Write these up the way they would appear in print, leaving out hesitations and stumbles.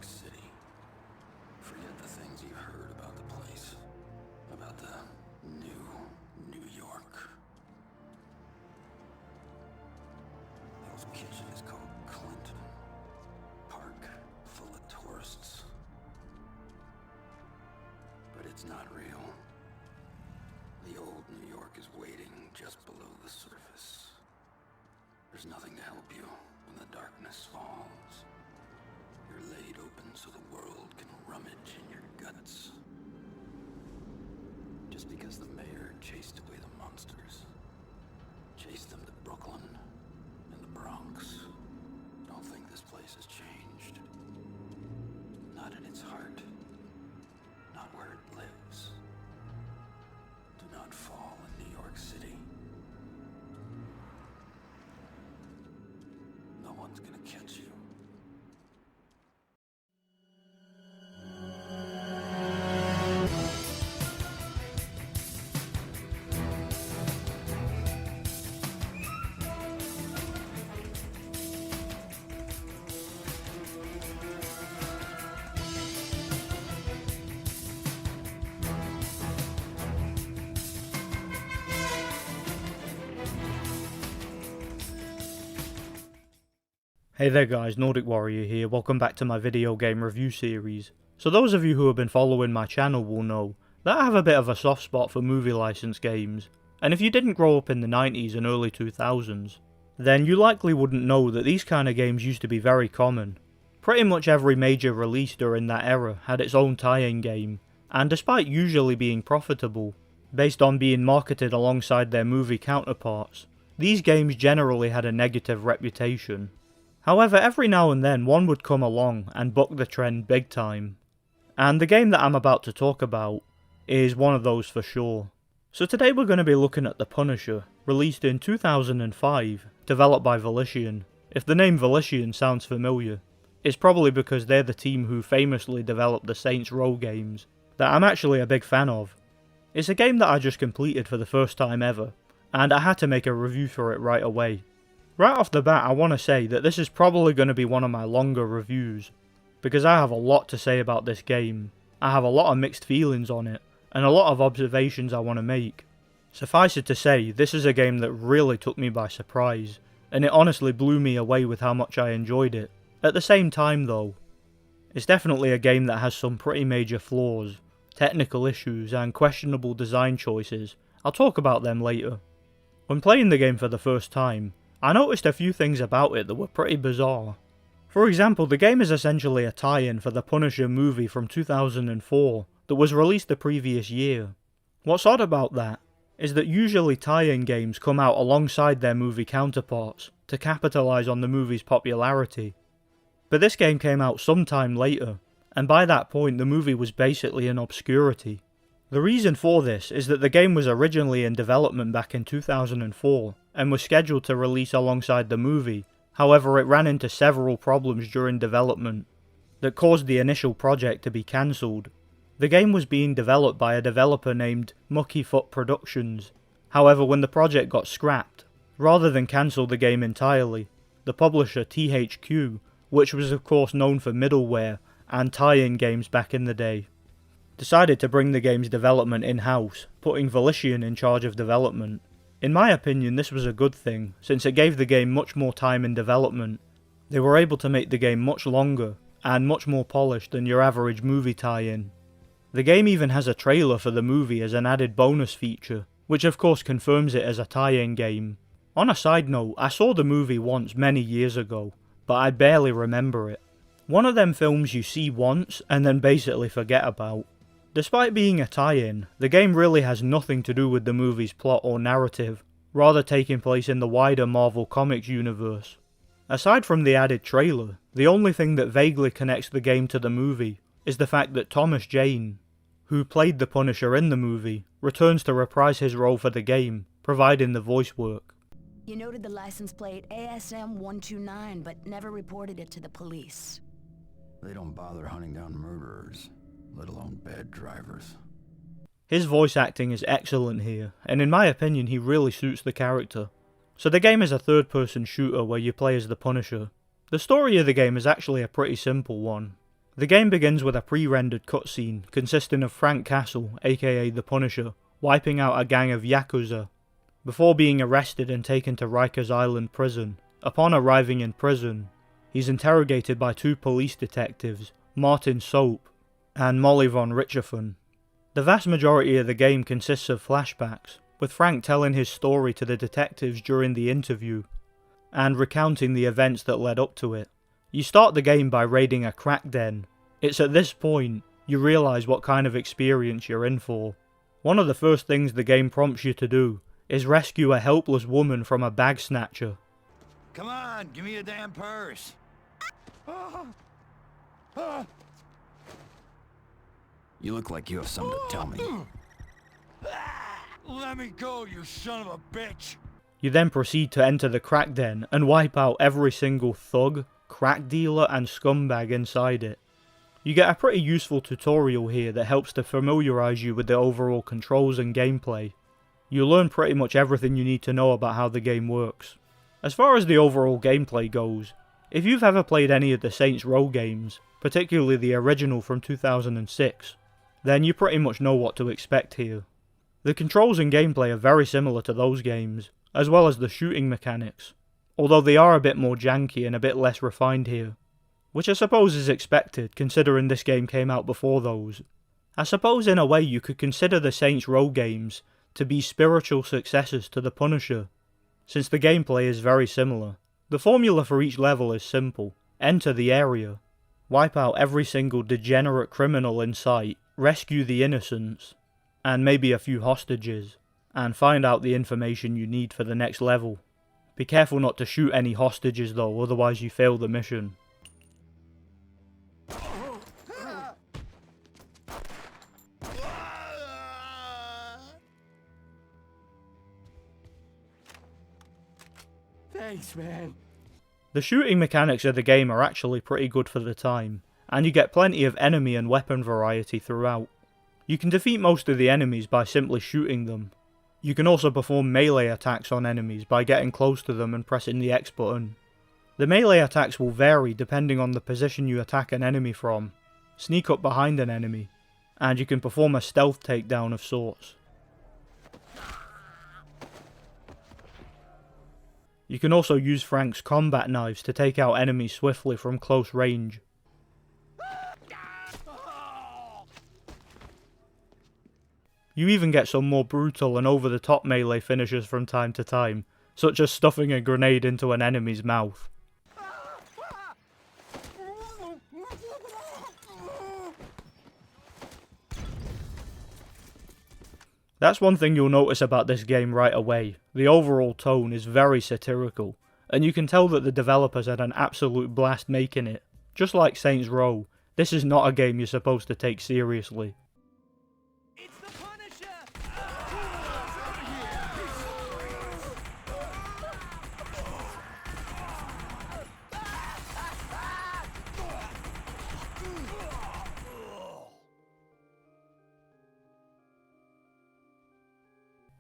York City. Forget the things you've heard about the place. About the new New York. Hell's Kitchen is called Clinton. Park full of tourists. But it's not real. The old New York is waiting just below the surface. There's nothing to help you when the darkness falls. You're laid open so the world can rummage in your guts. Just because the mayor chased away the monsters, chased them to Brooklyn and the Bronx, don't think this place has changed. Not in its heart. Not where it lives. Do not fall in New York City. No one's gonna catch you. Hey there guys, Nordic Warrior here, welcome back to my video game review series. So those of you who have been following my channel will know that I have a bit of a soft spot for movie license games, and if you didn't grow up in the 90s and early 2000s, then you likely wouldn't know that these kind of games used to be very common. Pretty much every major release during that era had its own tie-in game, and despite usually being profitable, based on being marketed alongside their movie counterparts, these games generally had a negative reputation. However, every now and then one would come along and buck the trend big time. And the game that I'm about to talk about is one of those for sure. So today we're going to be looking at The Punisher, released in 2005, developed by Volition. If the name Volition sounds familiar, it's probably because they're the team who famously developed the Saints Row games, that I'm actually a big fan of. It's a game that I just completed for the first time ever, and I had to make a review for it right away. Right off the bat, I want to say that this is probably going to be one of my longer reviews, because I have a lot to say about this game. I have a lot of mixed feelings on it, and a lot of observations I want to make. Suffice it to say, this is a game that really took me by surprise, and it honestly blew me away with how much I enjoyed it. At the same time though, it's definitely a game that has some pretty major flaws, technical issues, and questionable design choices. I'll talk about them later. When playing the game for the first time, I noticed a few things about it that were pretty bizarre. For example, the game is essentially a tie-in for the Punisher movie from 2004 that was released the previous year. What's odd about that is that usually tie-in games come out alongside their movie counterparts to capitalise on the movie's popularity. But this game came out sometime later, and by that point the movie was basically in obscurity. The reason for this is that the game was originally in development back in 2004 and was scheduled to release alongside the movie. However, it ran into several problems during development that caused the initial project to be cancelled. The game was being developed by a developer named Mucky Foot Productions. However, when the project got scrapped, rather than cancel the game entirely, the publisher THQ, which was of course known for middleware and tie-in games back in the day, decided to bring the game's development in-house, putting Volition in charge of development. In my opinion, this was a good thing, since it gave the game much more time in development. They were able to make the game much longer, and much more polished than your average movie tie-in. The game even has a trailer for the movie as an added bonus feature, which of course confirms it as a tie-in game. On a side note, I saw the movie once many years ago, but I barely remember it. One of them films you see once, and then basically forget about. Despite being a tie-in, the game really has nothing to do with the movie's plot or narrative, rather taking place in the wider Marvel Comics universe. Aside from the added trailer, the only thing that vaguely connects the game to the movie is the fact that Thomas Jane, who played the Punisher in the movie, returns to reprise his role for the game, providing the voice work. You noted the license plate ASM 129, but never reported it to the police. They don't bother hunting down murderers, let alone bad drivers. His voice acting is excellent here, and in my opinion he really suits the character. So the game is a third-person shooter where you play as the Punisher. The story of the game is actually a pretty simple one. The game begins with a pre-rendered cutscene consisting of Frank Castle, aka the Punisher, wiping out a gang of Yakuza, before being arrested and taken to Rikers Island prison. Upon arriving in prison, he's interrogated by two police detectives, Martin Soap and Molly von Richthofen. The vast majority of the game consists of flashbacks, with Frank telling his story to the detectives during the interview, and recounting the events that led up to it. You start the game by raiding a crack den. It's at this point you realise what kind of experience you're in for. One of the first things the game prompts you to do is rescue a helpless woman from a bag snatcher. Come on, give me a damn purse. You look like you have something to tell me. Let me go, you son of a bitch! You then proceed to enter the crack den and wipe out every single thug, crack dealer and scumbag inside it. You get a pretty useful tutorial here that helps to familiarise you with the overall controls and gameplay. You learn pretty much everything you need to know about how the game works. As far as the overall gameplay goes, if you've ever played any of the Saints Row games, particularly the original from 2006, then you pretty much know what to expect here. The controls and gameplay are very similar to those games, as well as the shooting mechanics, although they are a bit more janky and a bit less refined here, which I suppose is expected considering this game came out before those. I suppose in a way you could consider the Saints Row games to be spiritual successors to the Punisher, since the gameplay is very similar. The formula for each level is simple: enter the area, wipe out every single degenerate criminal in sight, rescue the innocents, and maybe a few hostages, and find out the information you need for the next level. Be careful not to shoot any hostages though, otherwise you fail the mission. Thanks, man. The shooting mechanics of the game are actually pretty good for the time, and you get plenty of enemy and weapon variety throughout. You can defeat most of the enemies by simply shooting them. You can also perform melee attacks on enemies by getting close to them and pressing the X button. The melee attacks will vary depending on the position you attack an enemy from, sneak up behind an enemy, and you can perform a stealth takedown of sorts. You can also use Frank's combat knives to take out enemies swiftly from close range. You even get some more brutal and over-the-top melee finishes from time to time, such as stuffing a grenade into an enemy's mouth. That's one thing you'll notice about this game right away. The overall tone is very satirical, and you can tell that the developers had an absolute blast making it. Just like Saints Row, this is not a game you're supposed to take seriously. It's the Punisher!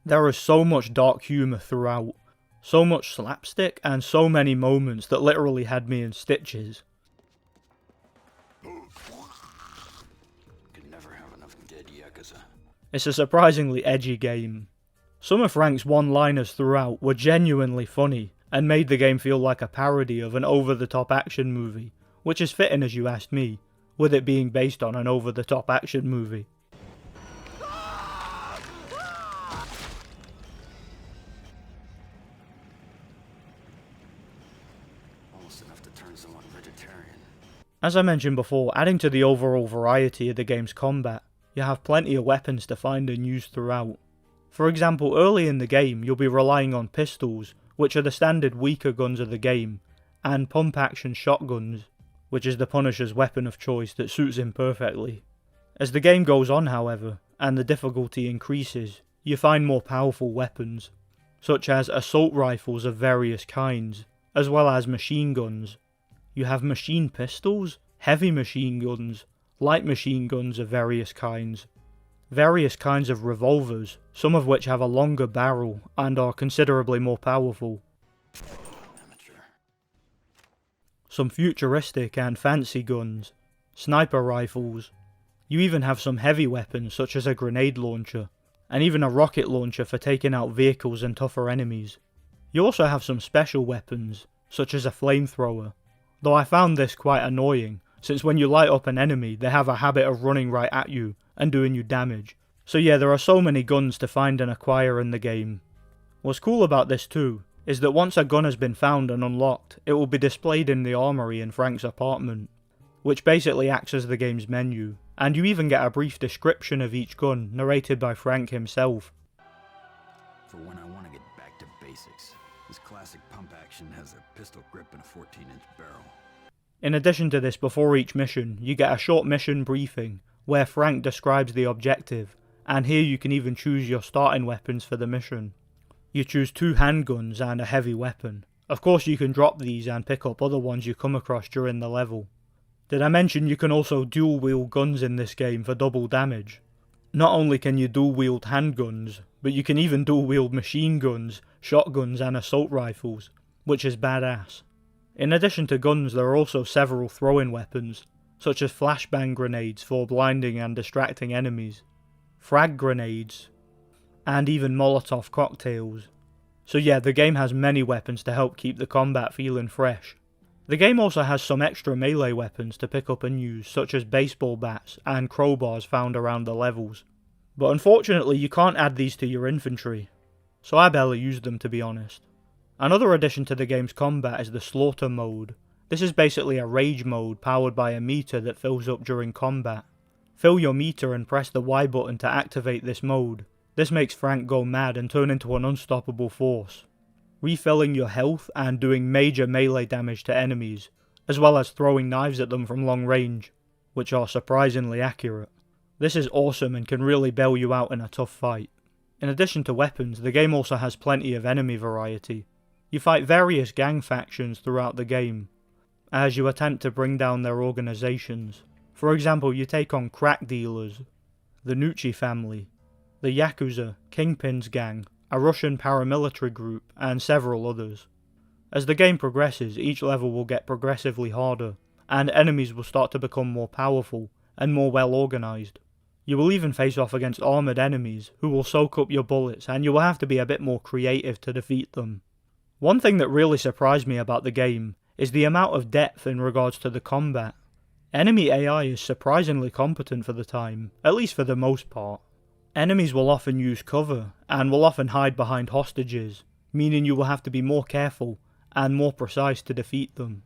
There is so much dark humour throughout, so much slapstick, and so many moments that literally had me in stitches. Could never have enough dead Yakuza. It's a surprisingly edgy game. Some of Frank's one-liners throughout were genuinely funny, and made the game feel like a parody of an over-the-top action movie, which is fitting as you asked me, with it being based on an over-the-top action movie. Enough to turn someone vegetarian. As I mentioned before, adding to the overall variety of the game's combat, you have plenty of weapons to find and use throughout. For example, early in the game you'll be relying on pistols, which are the standard weaker guns of the game, and pump-action shotguns, which is the Punisher's weapon of choice that suits him perfectly. As the game goes on, however, and the difficulty increases, you find more powerful weapons, such as assault rifles of various kinds, as well as machine guns. You have machine pistols, heavy machine guns, light machine guns of various kinds of revolvers, some of which have a longer barrel and are considerably more powerful. Amateur. Some futuristic and fancy guns, sniper rifles. You even have some heavy weapons such as a grenade launcher, and even a rocket launcher for taking out vehicles and tougher enemies. You also have some special weapons, such as a flamethrower, though I found this quite annoying, since when you light up an enemy they have a habit of running right at you and doing you damage. So yeah, there are so many guns to find and acquire in the game. What's cool about this too, is that once a gun has been found and unlocked, it will be displayed in the armory in Frank's apartment, which basically acts as the game's menu, and you even get a brief description of each gun narrated by Frank himself. For when I want to get back to basics, this classic pump action has a pistol grip and a 14-inch barrel. In addition to this, before each mission, you get a short mission briefing, where Frank describes the objective, and here you can even choose your starting weapons for the mission. You choose 2 handguns and a heavy weapon. Of course you can drop these and pick up other ones you come across during the level. Did I mention you can also dual wield guns in this game for double damage? Not only can you dual wield handguns, but you can even dual wield machine guns, shotguns and assault rifles, which is badass. In addition to guns, there are also several throw-in weapons, such as flashbang grenades for blinding and distracting enemies, frag grenades, and even Molotov cocktails. So yeah, the game has many weapons to help keep the combat feeling fresh. The game also has some extra melee weapons to pick up and use, such as baseball bats and crowbars found around the levels. But unfortunately you can't add these to your infantry, so I barely used them to be honest. Another addition to the game's combat is the slaughter mode. This is basically a rage mode powered by a meter that fills up during combat. Fill your meter and press the Y button to activate this mode. This makes Frank go mad and turn into an unstoppable force, refilling your health and doing major melee damage to enemies, as well as throwing knives at them from long range, which are surprisingly accurate. This is awesome and can really bail you out in a tough fight. In addition to weapons, the game also has plenty of enemy variety. You fight various gang factions throughout the game, as you attempt to bring down their organizations. For example, you take on crack dealers, the Nucci family, the Yakuza, Kingpin's gang, a Russian paramilitary group, and several others. As the game progresses, each level will get progressively harder, and enemies will start to become more powerful and more well organised. You will even face off against armoured enemies who will soak up your bullets, and you will have to be a bit more creative to defeat them. One thing that really surprised me about the game is the amount of depth in regards to the combat. Enemy AI is surprisingly competent for the time, at least for the most part. Enemies will often use cover, and will often hide behind hostages, meaning you will have to be more careful and more precise to defeat them.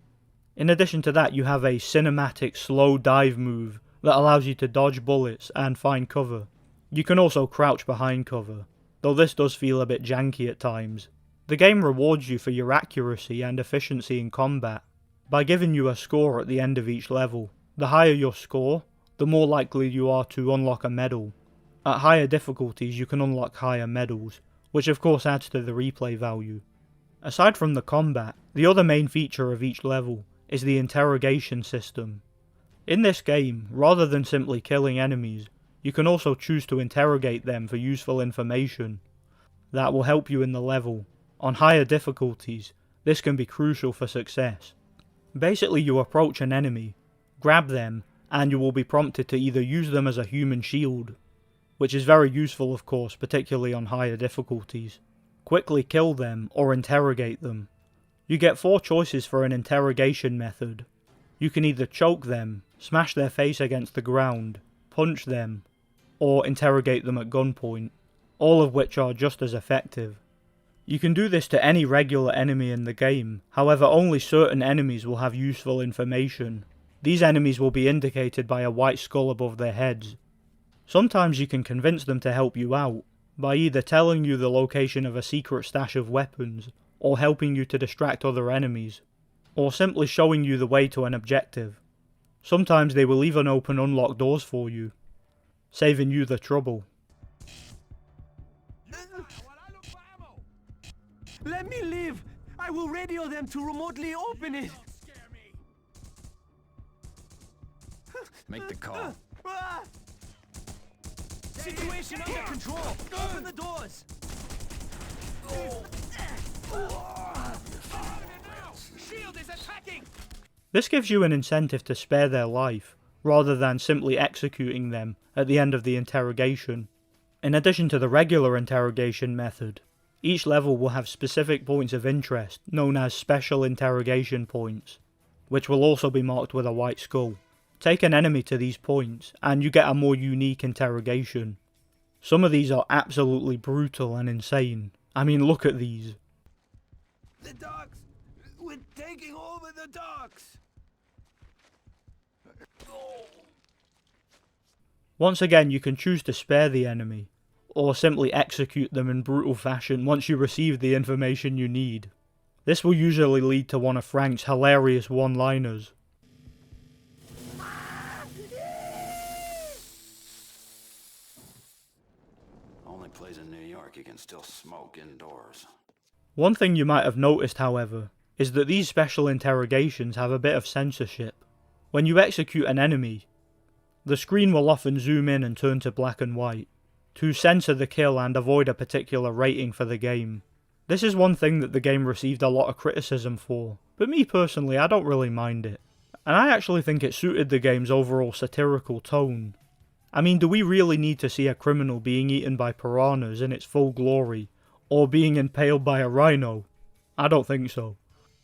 In addition to that, you have a cinematic slow dive move that allows you to dodge bullets and find cover. You can also crouch behind cover, though this does feel a bit janky at times. The game rewards you for your accuracy and efficiency in combat by giving you a score at the end of each level. The higher your score, the more likely you are to unlock a medal. At higher difficulties you can unlock higher medals, which of course adds to the replay value. Aside from the combat, the other main feature of each level is the interrogation system. In this game, rather than simply killing enemies, you can also choose to interrogate them for useful information that will help you in the level. On higher difficulties, this can be crucial for success. Basically, you approach an enemy, grab them, and you will be prompted to either use them as a human shield, which is very useful of course, particularly on higher difficulties, quickly kill them, or interrogate them. You get 4 choices for an interrogation method. You can either choke them, smash their face against the ground, punch them, or interrogate them at gunpoint, all of which are just as effective. You can do this to any regular enemy in the game, however only certain enemies will have useful information. These enemies will be indicated by a white skull above their heads. Sometimes you can convince them to help you out, by either telling you the location of a secret stash of weapons, or helping you to distract other enemies, or simply showing you the way to an objective. Sometimes they will even open unlocked doors for you, saving you the trouble. Let me live! I will radio them to remotely open it! Make the call. Situation under control! Open the doors! Shield is attacking! This gives you an incentive to spare their life, rather than simply executing them at the end of the interrogation. In addition to the regular interrogation method, each level will have specific points of interest known as special interrogation points, which will also be marked with a white skull. Take an enemy to these points and you get a more unique interrogation. Some of these are absolutely brutal and insane. I mean, look at these. The dogs! We're taking over the dogs! Once again, you can choose to spare the enemy, or simply execute them in brutal fashion once you receive the information you need. This will usually lead to one of Frank's hilarious one-liners. Only place in New York you can still smoke indoors. One thing you might have noticed, however, is that these special interrogations have a bit of censorship. When you execute an enemy, the screen will often zoom in and turn to black and white, to censor the kill and avoid a particular rating for the game. This is one thing that the game received a lot of criticism for, but me personally, I don't really mind it. And I actually think it suited the game's overall satirical tone. I mean, do we really need to see a criminal being eaten by piranhas in its full glory, or being impaled by a rhino? I don't think so.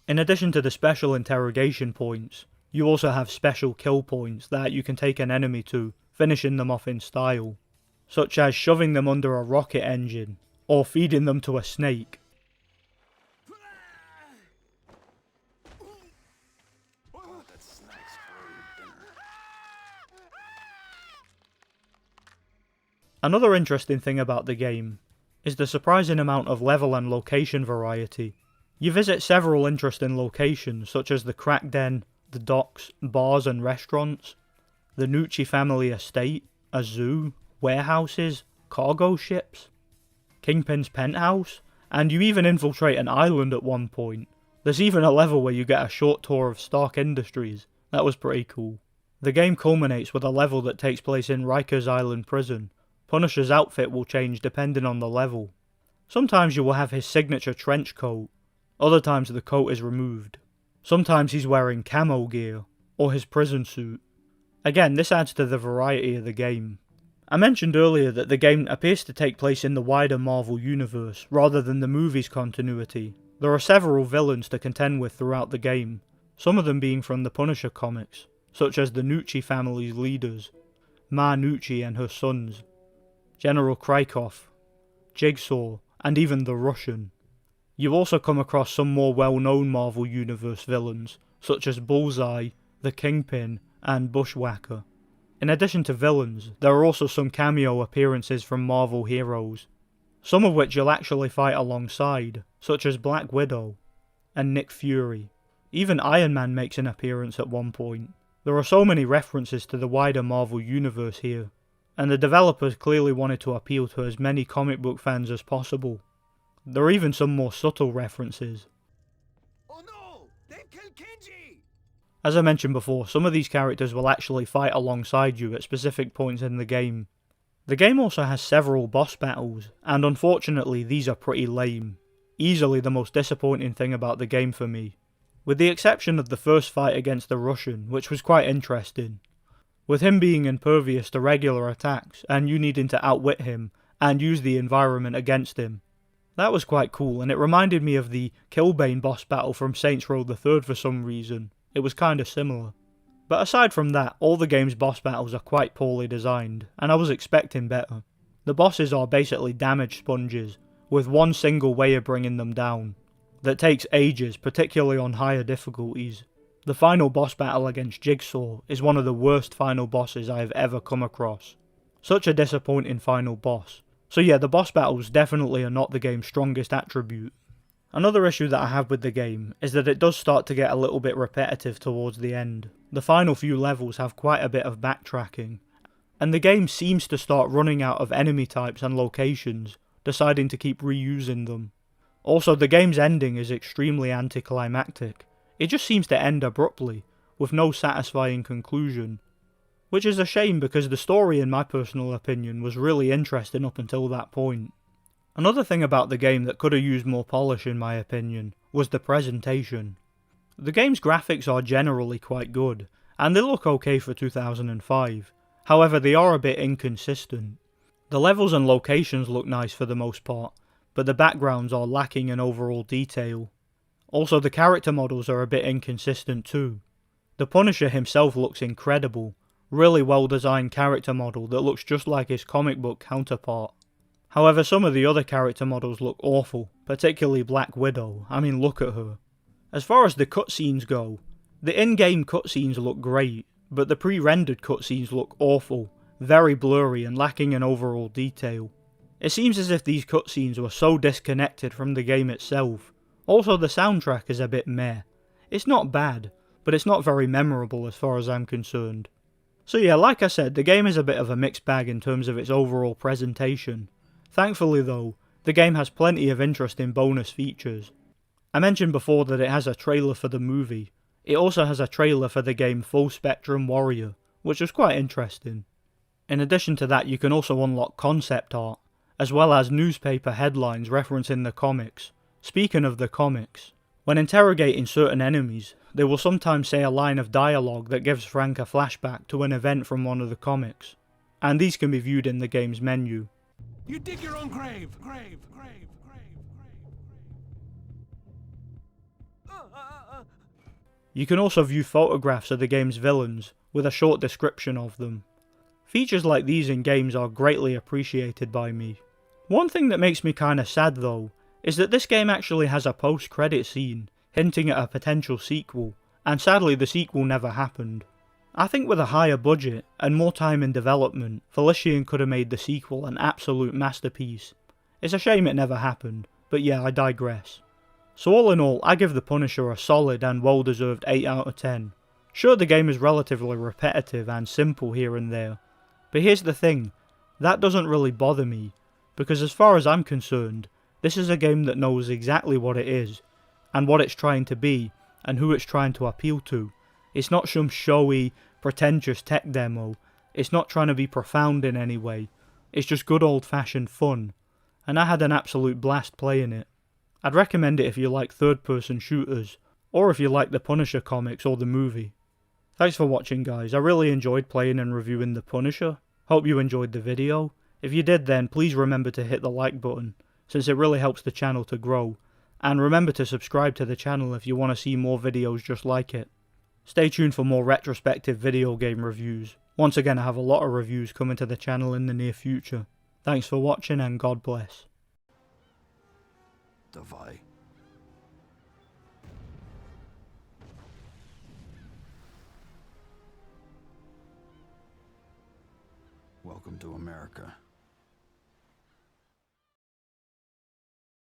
In addition to the special interrogation points, you also have special kill points that you can take an enemy to, finishing them off in style, such as shoving them under a rocket engine, or feeding them to a snake. That snake's for dinner. Another interesting thing about the game is the surprising amount of level and location variety. You visit several interesting locations such as the crack den, the docks, bars and restaurants, the Nucci family estate, a zoo, warehouses, cargo ships, Kingpin's penthouse, and you even infiltrate an island at one point. There's even a level where you get a short tour of Stark Industries. That was pretty cool. The game culminates with a level that takes place in Rikers Island prison. Punisher's outfit will change depending on the level. Sometimes you will have his signature trench coat, other times the coat is removed. Sometimes he's wearing camo gear, or his prison suit. Again, this adds to the variety of the game. I mentioned earlier that the game appears to take place in the wider Marvel universe, rather than the movie's continuity. There are several villains to contend with throughout the game, some of them being from the Punisher comics, such as the Nucci family's leaders, Ma Nucci and her sons, General Krakoff, Jigsaw, and even the Russian. You also come across some more well-known Marvel Universe villains, such as Bullseye, the Kingpin, and Bushwhacker. In addition to villains, there are also some cameo appearances from Marvel heroes, some of which you'll actually fight alongside, such as Black Widow and Nick Fury. Even Iron Man makes an appearance at one point. There are so many references to the wider Marvel Universe here, and the developers clearly wanted to appeal to as many comic book fans as possible. There are even some more subtle references. Oh no! They killed Kenji! As I mentioned before, some of these characters will actually fight alongside you at specific points in the game. The game also has several boss battles, and unfortunately these are pretty lame. Easily the most disappointing thing about the game for me. With the exception of the first fight against the Russian, which was quite interesting. With him being impervious to regular attacks, and you needing to outwit him, and use the environment against him. That was quite cool, and it reminded me of the Killbane boss battle from Saints Row the Third for some reason. It was kinda similar. But aside from that, all the game's boss battles are quite poorly designed, and I was expecting better. The bosses are basically damage sponges, with one single way of bringing them down, that takes ages, particularly on higher difficulties. The final boss battle against Jigsaw is one of the worst final bosses I have ever come across. Such a disappointing final boss. So yeah, the boss battles definitely are not the game's strongest attribute. Another issue that I have with the game is that it does start to get a little bit repetitive towards the end. The final few levels have quite a bit of backtracking, and the game seems to start running out of enemy types and locations, deciding to keep reusing them. Also, the game's ending is extremely anticlimactic. It just seems to end abruptly, with no satisfying conclusion. Which is a shame because the story, in my personal opinion, was really interesting up until that point. Another thing about the game that could have used more polish in my opinion, was the presentation. The game's graphics are generally quite good, and they look okay for 2005, however they are a bit inconsistent. The levels and locations look nice for the most part, but the backgrounds are lacking in overall detail. Also the character models are a bit inconsistent too. The Punisher himself looks incredible, really well designed character model that looks just like his comic book counterpart. However, some of the other character models look awful, particularly Black Widow. I mean, look at her. As far as the cutscenes go, the in-game cutscenes look great, but the pre-rendered cutscenes look awful, very blurry and lacking in overall detail. It seems as if these cutscenes were so disconnected from the game itself. Also the soundtrack is a bit meh. It's not bad, but it's not very memorable as far as I'm concerned. So yeah, like I said, the game is a bit of a mixed bag in terms of its overall presentation. Thankfully though, the game has plenty of interesting bonus features. I mentioned before that it has a trailer for the movie. It also has a trailer for the game Full Spectrum Warrior, which was quite interesting. In addition to that, you can also unlock concept art, as well as newspaper headlines referencing the comics. Speaking of the comics, when interrogating certain enemies, they will sometimes say a line of dialogue that gives Frank a flashback to an event from one of the comics, and these can be viewed in the game's menu. You dig your own grave. You can also view photographs of the game's villains, with a short description of them. Features like these in games are greatly appreciated by me. One thing that makes me kinda sad though, is that this game actually has a post-credit scene, hinting at a potential sequel, and sadly the sequel never happened. I think with a higher budget, and more time in development, Volition could have made the sequel an absolute masterpiece. It's a shame it never happened, but yeah, I digress. So all in all, I give the Punisher a solid and well-deserved 8 out of 10. Sure, the game is relatively repetitive and simple here and there, but here's the thing, that doesn't really bother me, because as far as I'm concerned, this is a game that knows exactly what it is, and what it's trying to be, and who it's trying to appeal to. It's not some showy, pretentious tech demo, it's not trying to be profound in any way, it's just good old-fashioned fun, and I had an absolute blast playing it. I'd recommend it if you like third-person shooters, or if you like the Punisher comics or the movie. Thanks for watching guys, I really enjoyed playing and reviewing the Punisher. Hope you enjoyed the video. If you did then, please remember to hit the like button, since it really helps the channel to grow. And remember to subscribe to the channel if you want to see more videos just like it. Stay tuned for more retrospective video game reviews. Once again, I have a lot of reviews coming to the channel in the near future. Thanks for watching and God bless. Davai. Welcome to America.